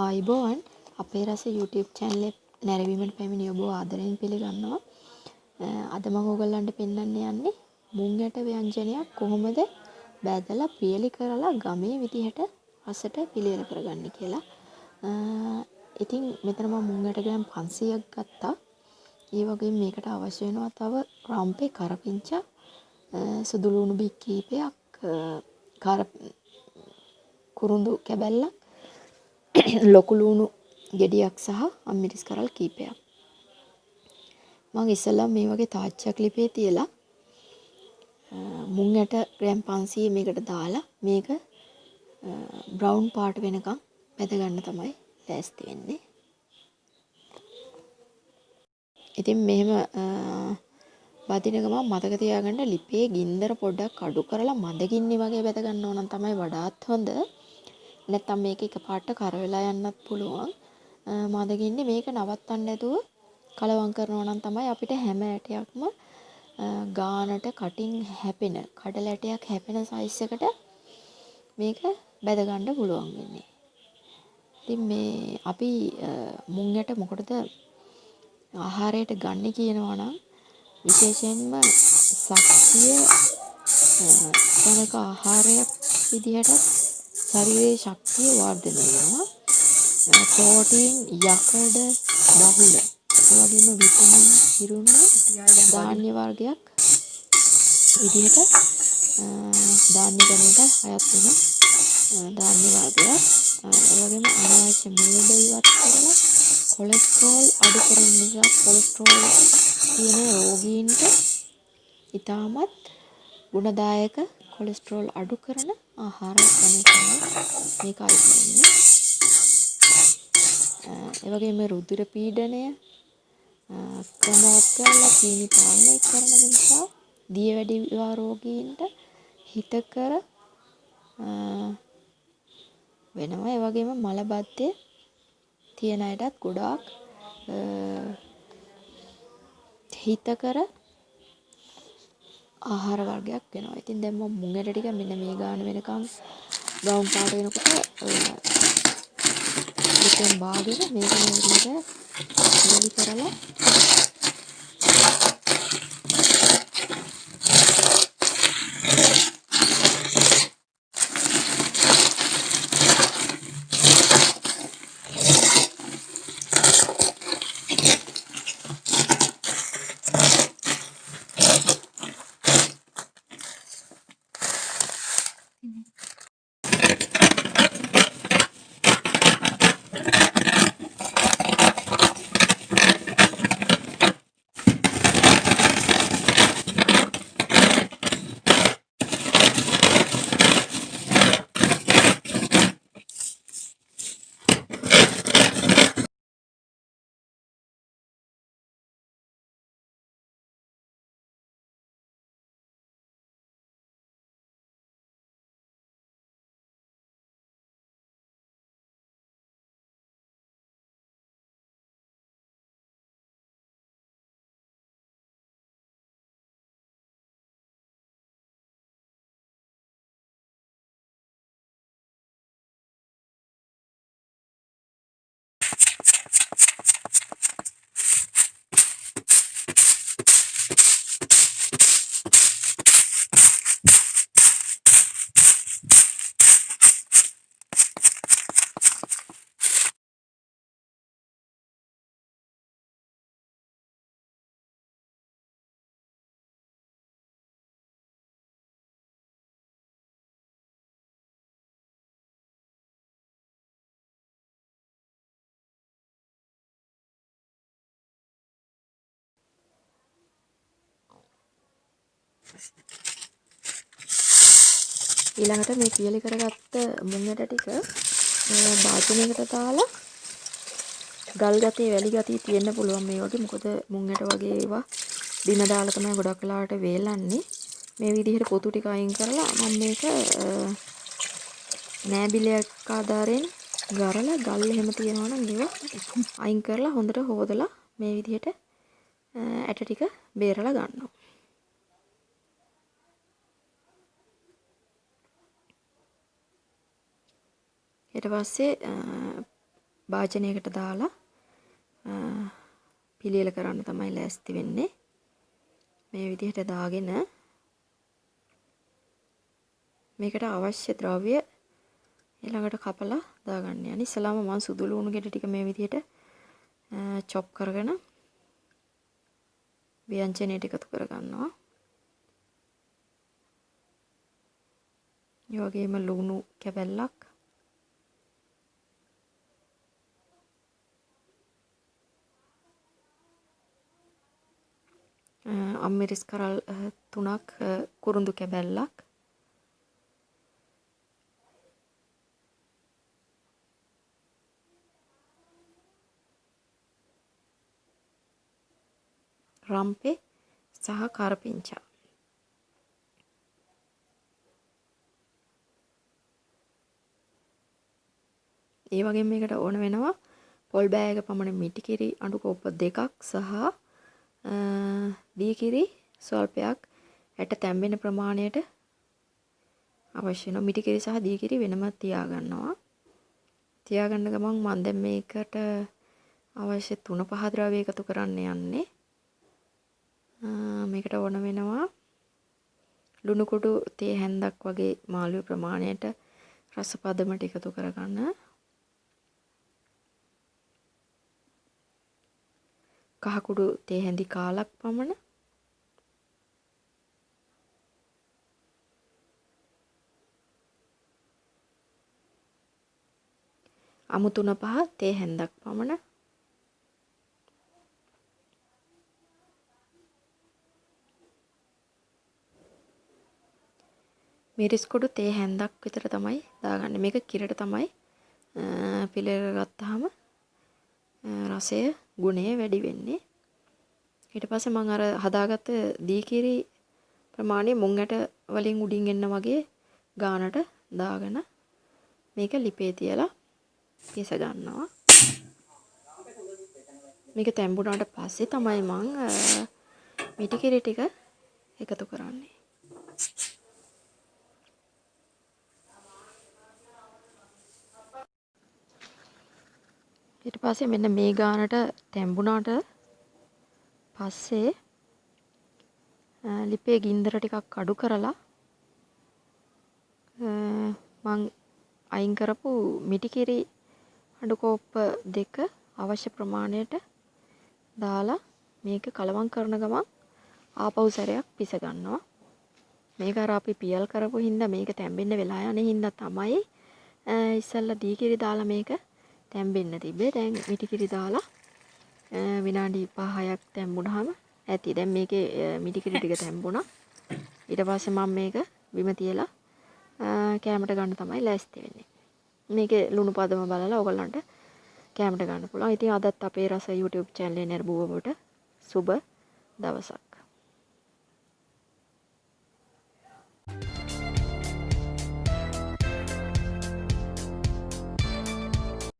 ආයිබෝවන් අපේ රස YouTube channel එක නැරඹීමට පැමිණි ඔබ ආදරයෙන් පිළිගන්නවා. අද මම ඔයගලන්ට පෙන්වන්න යන්නේ මුං යට ව්‍යංජනයක් කොහොමද බැදලා පියලි කරලා ගමේ විදිහට රසට පිළියෙල කරගන්නේ කියලා. ඉතින් මෙතන මම මුං යට ග්‍රෑම් 500ක් ගත්තා. ඒ වගේම මේකට අවශ්‍ය වෙනවා තව රම්පේ කරපිංචා, සුදු ලුණු බික් කීපයක්, කුරුඳු කැබැල්ලක්, ලොකු ලුණු ගෙඩියක් සහ අම්මිරිස් කරල් කීපයක්. මම ඉස්සෙල්ලා මේ වගේ තාච්චයක් ලිපේ තියලා මුං යට ග්‍රෑම් 500 මේකට දාලා මේක බ්‍රවුන් පාට වෙනකම් බැද ගන්න තමයි ලෑස්ති වෙන්නේ. ඉතින් මෙහෙම වදින ගමන් මතක තියාගන්න ලිපේ ගින්දර පොඩ්ඩක් අඩු කරලා මද ගින්නේ වගේ බැද ගන්න ඕන තමයි වඩාත් හොඳ. නැත්තම් මේක එකපාරට කර වෙලා යන්නත් පුළුවන්. මද ගින්නේ මේක නවත්තන්න නැතුව කලවම් කරනවා නම් තමයි අපිට හැම ඇටයක්ම ගානට කටින් හැපෙන කඩල ඇටයක් හැපෙන සයිස් එකට මේක බැද ගන්න පුළුවන් වෙන්නේ. ඉතින් මේ අපි මුං යට මොකටද ආහාරයට ගන්න කියනවා නම් විශේෂයෙන්ම ශක්තිය ජනක ආහාරයක් විදිහට ශරීරයේ ශක්තිය වර්ධනය වෙනවා. ප්‍රෝටීන් යකඩ බහුල ඒ වගේම විටමින් ඉරුණු ධාන්‍ය වර්ගයක් විදිහට ධාන්‍ය ගණයට අයත් වෙන ධාන්‍ය වර්ගයක්. ඒ වගේම අනවශ්‍ය මූඩ ඉවත් කරලා කොලෙස්ටරෝල් අඩු කරන නිසා කොලෙස්ටරෝල් තියෙන රෝගීන්ට ඉතාමත් ගුණදායක කොලෙස්ටරෝල් අඩු කරන ආහාරයක් තමයි මේක අයිති වෙන්නේ. ඒ වගේම රුධිර පීඩනය ක්‍රමවත් කරලා සීනි පාලනය කරන නිසා දියවැඩි රෝගීන්ට හිතකර වෙනවා. ඒ වගේම මලබද්ධය තියෙන අයටත් ගොඩාක් හිතකර ආහාර වර්ගයක් වෙනවා. ඉතින් දැන් මම මුං යට ටික මෙන්න මේ ගාන වෙනකම් බ්‍රවුන් පාට වෙනකොට ලිපෙන් බාගෙන මේක මේ විදිහට පියලි කරලා ඊළඟට මේ පියලි කරගත්ත මුං යට ටික භාජනයකට දාලා ගල් ගතිය වැලි ගතිය තියෙන්න පුළුවන් මේ වගේ. මොකද මුං යට වගේ ඒවා බිම දාලා තමයි ගොඩක් වෙලාවට වේලන්නේ. මේ විදිහට පොතු ටික අයින් කරලා මම මේක නෑබිලයක් ආධාරයෙන් ගරලා ගල් එහෙම තියෙනවා නම් ඒවා අයින් කරලා හොඳට හොදලා මේ විදිහට ඇට ටික බේරලා ගන්නවා. ඊට පස්සේ භාජනයකට දාලා පිළියෙල කරන්න තමයි ලෑස්ති වෙන්නේ. මේ විදිහට දාගෙන මේකට අවශ්‍ය ද්‍රව්‍ය ඊළඟට කපලා දාගන්න යන්නේ. ඉස්සලාම මම සුදු ලුණු ගෙඩි ටික මේ විදිහට චොප් කරගෙන ව්‍යංජනයට එකතු කරගන්නවා. ඒ වගේම ලුණු කැබැල්ලක් අම්මිරිස් කරල් 3ක් කුරුඳු කැබැල්ලක් රම්පේ සහ කරපිංචා ඒ වගේම මේකට ඕන වෙනවා පොල් බෑයක පමණ මිටි කිරි අඬු කෝප්ප 2ක් සහ දී කිරි ස්වල්පයක් ඇට තැම්බෙන ප්‍රමාණයට අවශ්‍ය වෙනවා. මිටි කිරි සහ දී කිරි වෙනම තියාගන්නවා. තියාගන්න ගමන් මම දැන් මේකට අවශ්‍ය 3-5 ද්‍රව්‍ය එකතු කරන්න යන්නේ. මේකට ඕන වෙනවා ලුණු කුඩු තේ හැන්දක් වගේ මාළුවේ ප්‍රමාණයට රස පදමට එකතු කරගන්න. කහ කුඩු තේ හැඳි කාලක් පමණ. අමු 3-5 තේ හැන්දක් පමණ. මිරිස් කුඩු තේ හැන්දක් විතර තමයි දාගන්නේ. මේක කිරට තමයි පිළියෙල ගත්තාම රසය ගුණය වැඩි වෙන්නේ. ඊට පස්සේ මම අර හදාගත්ත දී කිරි ප්‍රමාණය මුං ඇට වලින් උඩින් එන්න වගේ ගානට දාගෙන මේක ලිපේ තියලා පිස ගන්නවා. මේක තැඹුණාට පස්සේ තමයි මම මිටි කිරි ටික එකතු කරන්නේ. ඊට පස්සේ මෙන්න මේ ගානට තැඹුණාට පස්සේ ලිපේ ගින්දර ටිකක් අඩු කරලා මං අයින් කරපු මිටි කිරි අඬු කෝප්ප 2 අවශ්‍ය ප්‍රමාණයට දාලා මේක කලවම් කරන ගමන් ආපහු සැරයක් පිස ගන්නවා. මේක අර අපි පියල් කරපු හින්දා මේක තැම්බෙන්න වෙලා යන හින්දා තමයි ඉස්සල්ලා දී කිරි දාලා මේක තැම්බෙන්න තිබ්බේ. දැන් මිටි කිරි දාලා විනාඩි 5-6ක් තැම්බුණාම ඇති. දැන් මේකේ මිටි කිරි ටික තැම්බුණා. ඊට පස්සේ මම මේක බිම තියලා කෑමට ගන්න තමයි ලෑස්ති වෙන්නේ. මේකේ ලුණු පදම බලලා ඔයගලන්ට කෑමට ගන්න පුළුවන්. ඉතින් අදත් අපේ රස YouTube channel එක නරඹුවවට සුබ දවසක්.